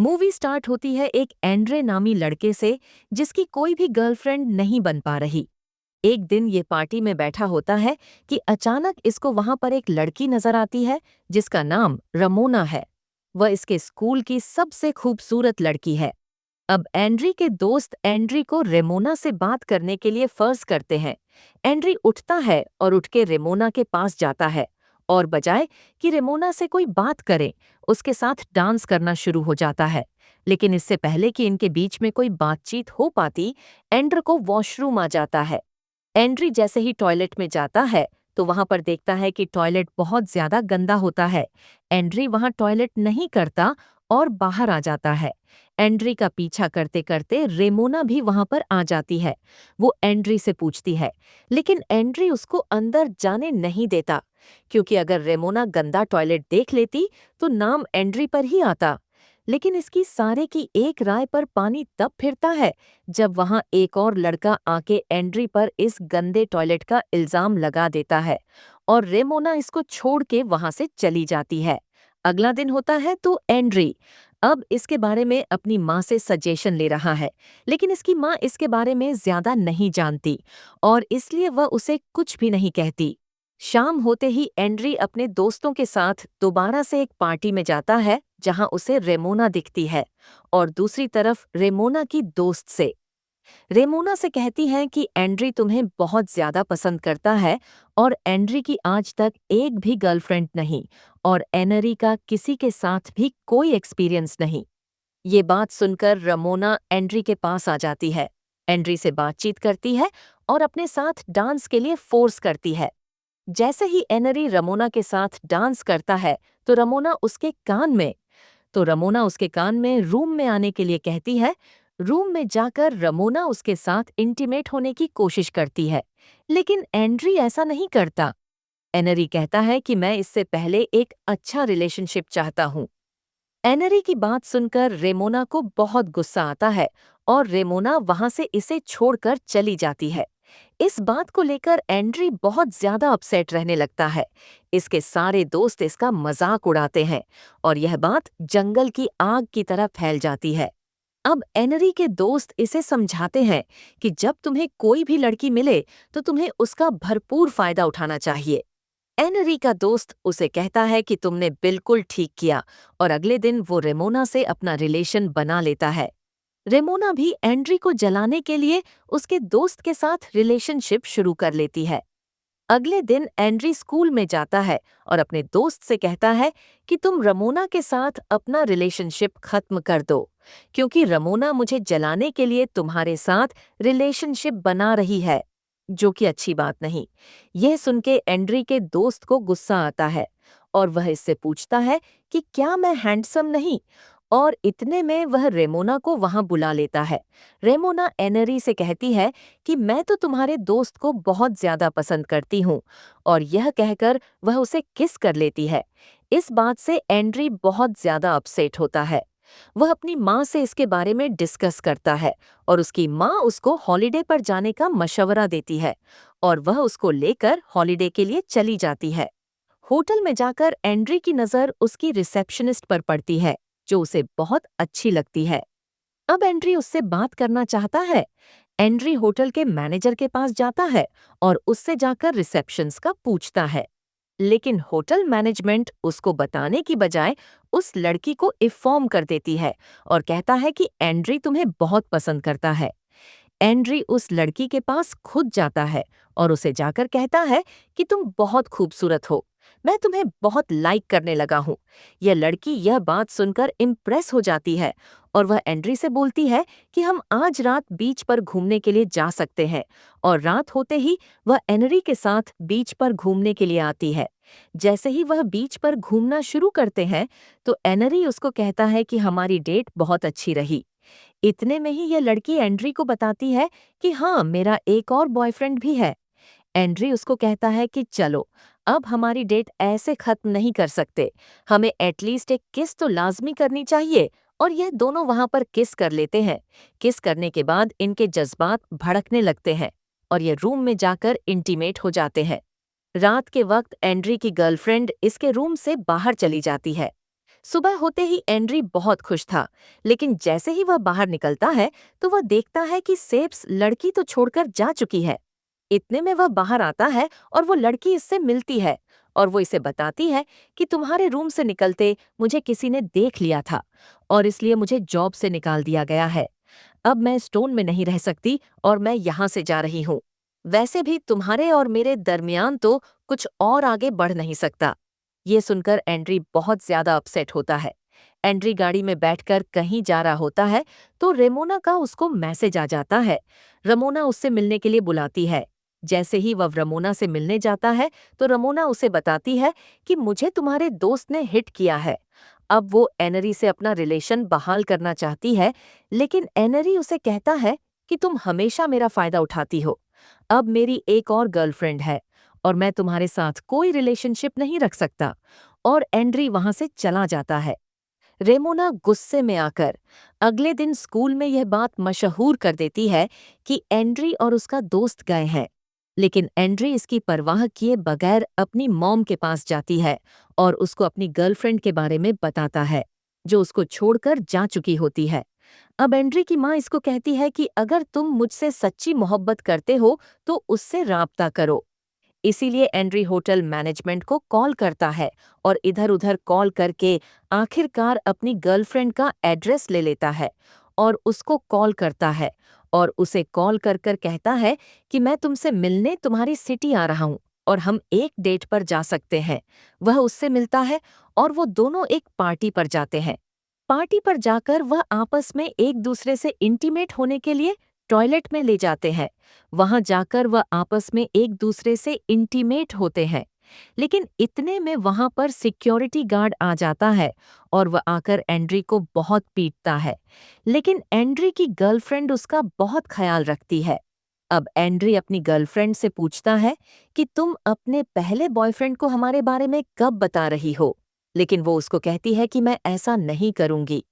Movie start होती है एक एंड्रे नामी लड़के से जिसकी कोई भी गर्लफ्रेंड नहीं बन पा रही। एक दिन ये पार्टी में बैठा होता है कि अचानक इसको वहां पर एक लड़की नजर आती है जिसका नाम रमोना है। वह इसके स्कूल की सबसे खूबसूरत लड़की है। अब एंड्री के दोस्त एंड्री को रेमोना से बात करने के लिए फर्ज करते हैं। एंड्री उठता है और उठ के रेमोना के पास जाता है और बजाय कि रेमोना से कोई बात करे उसके साथ डांस करना शुरू हो जाता है। लेकिन इससे पहले कि इनके बीच में कोई बातचीत हो पाती, एंड्र को वॉशरूम आ जाता है। एंड्री जैसे ही टॉयलेट में जाता है तो वहां पर देखता है कि टॉयलेट बहुत ज्यादा गंदा होता है। एंड्री वहां टॉयलेट नहीं करता और बाहर आ जाता है। एंड्री का पीछा करते करते रेमोना भी वहां पर आ जाती है। वो एंड्री से पूछती है, लेकिन एंड्री उसको अंदर जाने नहीं देता, क्योंकि अगर रेमोना गंदा टॉयलेट देख लेती तो नाम एंड्री पर ही आता। लेकिन इसकी सारे की एक राय पर पानी तब फिरता है जब वहां एक और लड़का आके एंड्री पर इस गंदे टॉयलेट का इल्जाम लगा देता है और रेमोना इसको छोड़ के वहां से चली जाती है। अगला दिन होता है तो एंड्री अब इसके बारे में अपनी माँ से सजेशन ले रहा है, लेकिन इसकी माँ इसके बारे में ज्यादा नहीं जानती और इसलिए वह उसे कुछ भी नहीं कहती। शाम होते ही एंड्री अपने दोस्तों के साथ दोबारा से एक पार्टी में जाता है जहां उसे रेमोना दिखती है और दूसरी तरफ रेमोना की दोस्त से। रेमोना से कहती हैं कि एंड्री तुम्हें बहुत ज्यादा पसंद करता है और एंड्री की आज तक एक भी गर्लफ्रेंड नहीं और एनरी का किसी के साथ भी कोई एक्सपीरियंस नहीं। ये बात सुनकर रेमोना एंड्री के पास आ जाती है, एंड्री से बातचीत करती है और अपने साथ डांस के लिए फोर्स करती है। जैसे ही एनरी रमोना के साथ डांस करता है तो रमोना उसके कान में रूम में आने के लिए कहती है। रूम में जाकर रमोना उसके साथ इंटीमेट होने की कोशिश करती है, लेकिन एंड्री ऐसा नहीं करता। एनरी कहता है कि मैं इससे पहले एक अच्छा रिलेशनशिप चाहता हूँ। एनरी की बात सुनकर रेमोना को बहुत गुस्सा आता है और रेमोना वहां से इसे छोड़कर चली जाती है। इस बात को लेकर एंड्री बहुत ज्यादा अपसेट रहने लगता है। इसके सारे दोस्त इसका मजाक उड़ाते हैं और यह बात जंगल की आग की तरह फैल जाती है। अब एनरी के दोस्त इसे समझाते हैं कि जब तुम्हें कोई भी लड़की मिले तो तुम्हें उसका भरपूर फायदा उठाना चाहिए। एनरी का दोस्त उसे कहता है कि तुमने बिल्कुल ठीक किया और अगले दिन वो रेमोना से अपना रिलेशन बना लेता है। रेमोना भी एंड्री को जलाने के लिए उसके दोस्त के साथ रिलेशनशिप शुरू कर लेती है। अगले दिन एंड्री स्कूल में जाता है और अपने दोस्त से कहता है कि तुम रमोना के साथ अपना रिलेशनशिप खत्म कर दो, क्योंकि रमोना मुझे जलाने के लिए तुम्हारे साथ रिलेशनशिप बना रही है, जो कि अच्छी बात नहीं। यह सुन के एंड्री के दोस्त को गुस्सा आता है और वह इससे पूछता है कि क्या मैं हैंडसम नहीं, और इतने में वह रेमोना को वहां बुला लेता है। रेमोना एनरी से कहती है कि मैं तो तुम्हारे दोस्त को बहुत ज्यादा पसंद करती हूँ, और यह कहकर वह उसे किस कर लेती है। इस बात से एंड्री बहुत ज्यादा अपसेट होता है। वह अपनी माँ से इसके बारे में डिस्कस करता है और उसकी माँ उसको हॉलिडे पर जाने का मशवरा देती है और वह उसको लेकर हॉलिडे के लिए चली जाती है। होटल में जाकर एंड्री की नज़र उसकी रिसेप्शनिस्ट पर पड़ती है, जो उसे बहुत अच्छी लगती है। अब एंड्री उससे बात करना चाहता है। एंड्री होटल के मैनेजर के पास जाता है और उससे जाकर रिसेप्शंस का पूछता है, लेकिन होटल मैनेजमेंट उसको बताने की बजाय उस लड़की को इन्फॉर्म कर देती है और कहता है कि एंड्री तुम्हें बहुत पसंद करता है। एंड्री उस लड़की के पास खुद जाता है और उसे जाकर कहता है कि तुम बहुत खूबसूरत हो, मैं तुम्हें बहुत लाइक करने लगा हूँ। यह लड़की यह बात सुनकर इम्प्रेस हो जाती है और वह एंड्री से बोलती है कि हम आज रात बीच पर घूमने के लिए जा सकते हैं, और रात होते ही वह एनरी के साथ बीच पर घूमने के लिए आती है। जैसे ही वह बीच पर घूमना शुरू करते हैं तो एनरी उसको कहता है कि हमारी डेट बहुत अच्छी रही। इतने में ही यह लड़की एंड्री को बताती है कि हाँ, मेरा एक और बॉयफ्रेंड भी है। एंड्री उसको कहता है कि चलो, अब हमारी डेट ऐसे खत्म नहीं कर सकते, हमें एटलीस्ट एक किस तो लाजमी करनी चाहिए। और यह दोनों वहां पर किस कर लेते हैं। किस करने के बाद इनके जज्बात भड़कने लगते हैं और ये रूम में जाकर इंटीमेट हो जाते हैं। रात के वक्त एंड्री की गर्लफ्रेंड इसके रूम से बाहर चली जाती है। सुबह होते ही एंड्री बहुत खुश था, लेकिन जैसे ही वह बाहर निकलता है तो वह देखता है कि सेब्स लड़की तो छोड़कर जा चुकी है। इतने में वह बाहर आता है और वो लड़की इससे मिलती है और वो इसे बताती है कि तुम्हारे रूम से निकलते मुझे किसी ने देख लिया था और इसलिए मुझे जॉब से निकाल दिया गया है। अब मैं स्टोन में नहीं रह सकती और मैं यहाँ से जा रही हूँ। वैसे भी तुम्हारे और मेरे दरमियान तो कुछ और आगे बढ़ नहीं सकता। ये सुनकर एंड्री बहुत ज्यादा अपसेट होता है। एंड्री गाड़ी में बैठकर कहीं जा रहा होता है तो रेमोना का उसको मैसेज आ जाता है। रमोना उससे मिलने के लिए बुलाती है। जैसे ही वह रमोना से मिलने जाता है तो रमोना उसे बताती है कि मुझे तुम्हारे दोस्त ने हिट किया है। अब वो एनरी से अपना रिलेशन बहाल करना चाहती है, लेकिन एनरी उसे कहता है कि तुम हमेशा मेरा फायदा उठाती हो। अब मेरी एक और गर्लफ्रेंड है और मैं तुम्हारे साथ कोई रिलेशनशिप नहीं रख सकता। और एंड्री वहां से चला जाता है। रेमोना गुस्से में आकर अगले दिन स्कूल में यह बात मशहूर कर देती है कि एंड्री और उसका दोस्त गए हैं। लेकिन एंड्री इसकी परवाह किए बगैर अपनी मॉम के पास जाती है और उसको अपनी गर्लफ्रेंड के बारे में बताता है, जो उसको छोड़कर जा चुकी होती है। अब एंड्री की माँ इसको कहती है कि अगर तुम मुझसे सच्ची मोहब्बत करते हो तो उससे राब्ता करो। इसीलिए एंड्री होटल मैनेजमेंट को कॉल करता है और इधर-उधर कॉल करके आखिरकार अपनी गर्लफ्रेंड का एड्रेस ले लेता है और उसको कॉल करता है और उसे कॉल कर कर कहता है कि मैं तुमसे मिलने तुम्हारी सिटी आ रहा हूँ और हम एक डेट पर जा सकते हैं। वह उससे मिलता है और वो दोनों एक पार्टी पर जाते हैं। पार्टी पर जाकर वह आपस में एक दूसरे से इंटीमेट होने के लिए टॉयलेट में ले जाते हैं। वहां जाकर वह आपस में एक दूसरे से इंटीमेट होते हैं। लेकिन इतने में वहां पर सिक्योरिटी गार्ड आ जाता है और वह आकर एंड्री को बहुत पीटता है। लेकिन एंड्री की गर्लफ्रेंड उसका बहुत ख्याल रखती है। अब एंड्री अपनी गर्लफ्रेंड से पूछता है कि तुम अपने पहले बॉयफ्रेंड को हमारे बारे में कब बता रही हो। लेकिन वो उसको कहती है कि मैं ऐसा नहीं करूंगी,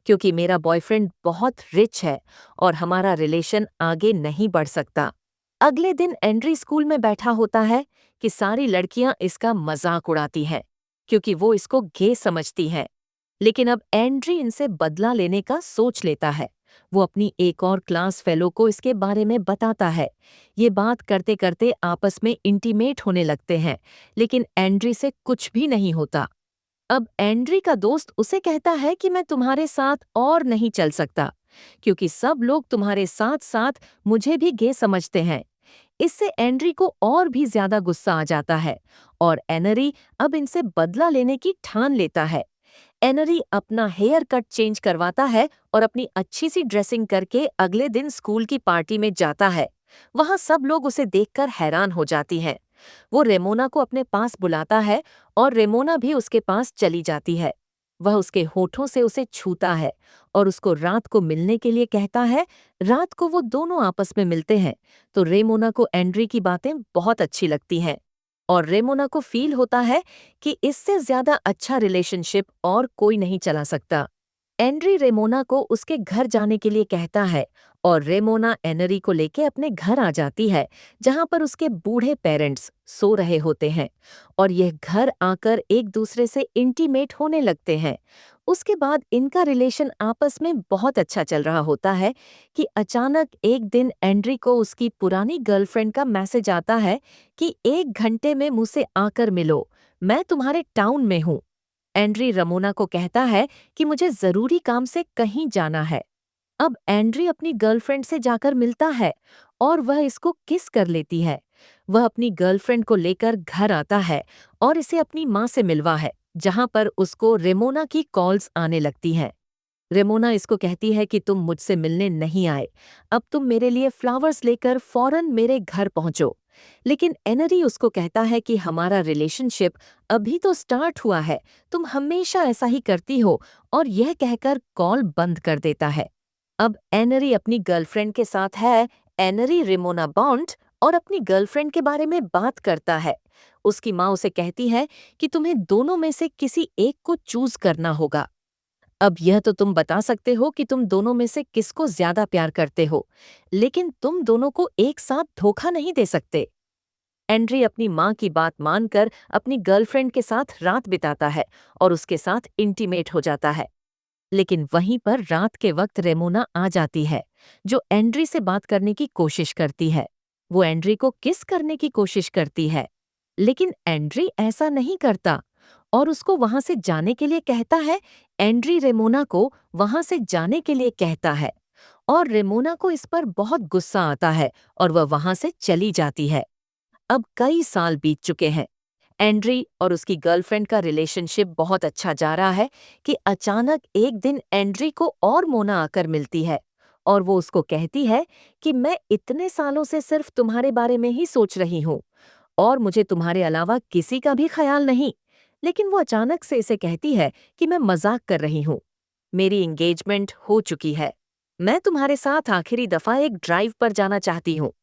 क्योंकि मेरा बॉयफ्रेंड बहुत रिच है और हमारा रिलेशन आगे नहीं बढ़ सकता। अगले दिन एंड्री स्कूल में बैठा होता है कि सारी लड़कियां इसका मजाक उड़ाती हैं, क्योंकि वो इसको गे समझती हैं। लेकिन अब एंड्री इनसे बदला लेने का सोच लेता है। वो अपनी एक और क्लास फेलो को इसके बारे में बताता है। ये बात करते करते आपस में इंटीमेट होने लगते हैं, लेकिन एंड्री से कुछ भी नहीं होता। अब एंड्री का दोस्त उसे कहता है कि मैं तुम्हारे साथ और नहीं चल सकता, क्योंकि सब लोग तुम्हारे साथ साथ मुझे भी गे समझते हैं। इससे एंड्री को और भी ज्यादा गुस्सा आ जाता है और एनरी अब इनसे बदला लेने की ठान लेता है। एनरी अपना हेयर कट चेंज करवाता है और अपनी अच्छी सी ड्रेसिंग करके अगले दिन स्कूल की पार्टी में जाता है। वहां सब लोग उसे देखकर हैरान हो जाती हैं। वो रेमोना को अपने पास बुलाता है और रेमोना भी उसके पास चली जाती है। वह उसके होठों से उसे छूता है और उसको रात को मिलने के लिए कहता है। रात को वो दोनों आपस में मिलते हैं तो रेमोना को एंड्री की बातें बहुत अच्छी लगती हैं और रेमोना को फील होता है कि इससे ज्यादा अच्छा रिलेशनशिप और कोई नहीं चला सकता। एंड्री रेमोना को उसके घर जाने के लिए कहता है और रेमोना एनरी को लेके अपने घर आ जाती है, जहां पर उसके बूढ़े पेरेंट्स सो रहे होते हैं और यह घर आकर एक दूसरे से इंटीमेट होने लगते हैं। उसके बाद इनका रिलेशन आपस में बहुत अच्छा चल रहा होता है कि अचानक एक दिन एंड्री को उसकी पुरानी गर्लफ्रेंड का मैसेज आता है कि 1 घंटे में मुझसे आकर मिलो, मैं तुम्हारे टाउन में हूँ। एंड्री रमोना को कहता है कि मुझे जरूरी काम से कहीं जाना है। अब एंड्री अपनी गर्लफ्रेंड से जाकर मिलता है और वह इसको किस कर लेती है। वह अपनी गर्लफ्रेंड को लेकर घर आता है और इसे अपनी माँ से मिलवा है, जहां पर उसको रेमोना की कॉल्स आने लगती हैं। रेमोना इसको कहती है कि तुम मुझसे मिलने नहीं आए, अब तुम मेरे लिए फ्लावर्स लेकर फौरन मेरे घर पहुंचो। लेकिन एनरी उसको कहता है कि हमारा रिलेशनशिप अभी तो स्टार्ट हुआ है, तुम हमेशा ऐसा ही करती हो, और यह कहकर कॉल बंद कर देता है। अब एनरी अपनी गर्लफ्रेंड के साथ है। एनरी रेमोना बॉन्ड और अपनी गर्लफ्रेंड के बारे में बात करता है। उसकी माँ उसे कहती है कि तुम्हें दोनों में से किसी एक को चूज करना होगा। अब यह तो तुम बता सकते हो कि तुम दोनों में से किसको ज्यादा प्यार करते हो, लेकिन तुम दोनों को एक साथ धोखा नहीं दे सकते। एंड्री अपनी माँ की बात मानकर अपनी गर्लफ्रेंड के साथ रात बिताता है और उसके साथ इंटीमेट हो जाता है। लेकिन वहीं पर रात के वक्त रेमोना आ जाती है, जो एंड्री से बात करने की कोशिश करती है। वो एंड्री को किस करने की कोशिश करती है, लेकिन एंड्री ऐसा नहीं करता और उसको वहां से जाने के लिए कहता है। एंड्री रेमोना को वहां से जाने के लिए कहता है और रेमोना को इस पर बहुत गुस्सा आता है और वह वहां से चली जाती है। अब कई साल बीत चुके हैं। एंड्री और उसकी गर्लफ्रेंड का रिलेशनशिप बहुत अच्छा जा रहा है कि अचानक एक दिन एंड्री को और मोना आकर मिलती है और वो उसको कहती है कि मैं इतने सालों से सिर्फ तुम्हारे बारे में ही सोच रही हूँ और मुझे तुम्हारे अलावा किसी का भी ख्याल नहीं। लेकिन वो अचानक से इसे कहती है कि मैं मजाक कर रही हूँ। मेरी एंगेजमेंट हो चुकी है। मैं तुम्हारे साथ आखिरी दफा एक ड्राइव पर जाना चाहती हूँ।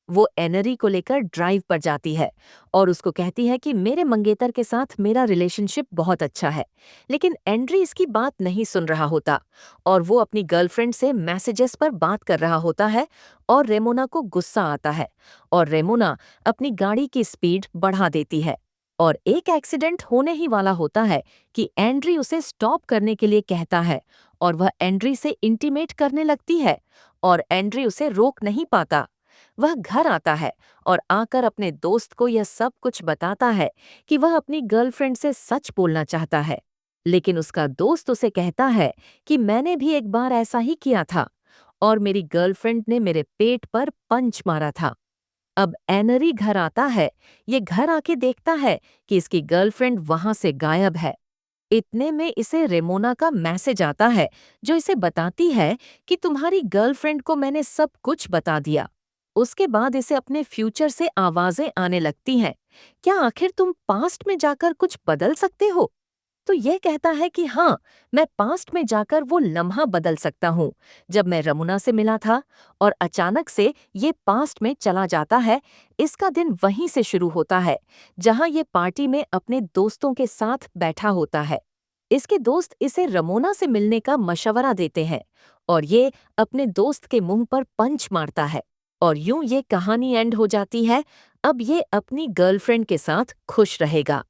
वो एनरी को लेकर ड्राइव पर जाती है और उसको कहती है कि मेरे मंगेतर के साथ मेरा रिलेशनशिप बहुत अच्छा है। लेकिन एंड्री इसकी बात नहीं सुन रहा होता और वो अपनी गर्लफ्रेंड से मैसेजेस पर बात कर रहा होता है और रेमोना को गुस्सा आता है और रेमोना अपनी गाड़ी की स्पीड बढ़ा देती है और एक एक्सीडेंट होने ही वाला होता है कि एंड्री उसे स्टॉप करने के लिए कहता है और वह एंड्री से इंटीमेट करने लगती है और एंड्री उसे रोक नहीं पाता। वह घर आता है और आकर अपने दोस्त को यह सब कुछ बताता है कि वह अपनी गर्लफ्रेंड से सच बोलना चाहता है। लेकिन उसका दोस्त उसे कहता है कि मैंने भी एक बार ऐसा ही किया था और मेरी गर्लफ्रेंड ने मेरे पेट पर पंच मारा था। अब एनरी घर आता है। ये घर आके देखता है कि इसकी गर्लफ्रेंड वहां से गायब है। इतने में इसे रेमोना का मैसेज आता है, जो इसे बताती है कि तुम्हारी गर्लफ्रेंड को मैंने सब कुछ बता दिया। उसके बाद इसे अपने फ्यूचर से आवाजें आने लगती हैं। क्या आखिर तुम पास्ट में जाकर कुछ बदल सकते हो? तो यह कहता है कि हाँ, मैं पास्ट में जाकर वो लम्हा बदल सकता हूँ जब मैं रमुना से मिला था, और अचानक से ये पास्ट में चला जाता है। इसका दिन वहीं से शुरू होता है जहाँ ये पार्टी में अपने दोस्तों के साथ बैठा होता है। इसके दोस्त इसे रमोना से मिलने का मशवरा देते हैं और ये अपने दोस्त के मुंह पर पंच मारता है और यूं ये कहानी एंड हो जाती है। अब ये अपनी गर्लफ्रेंड के साथ खुश रहेगा।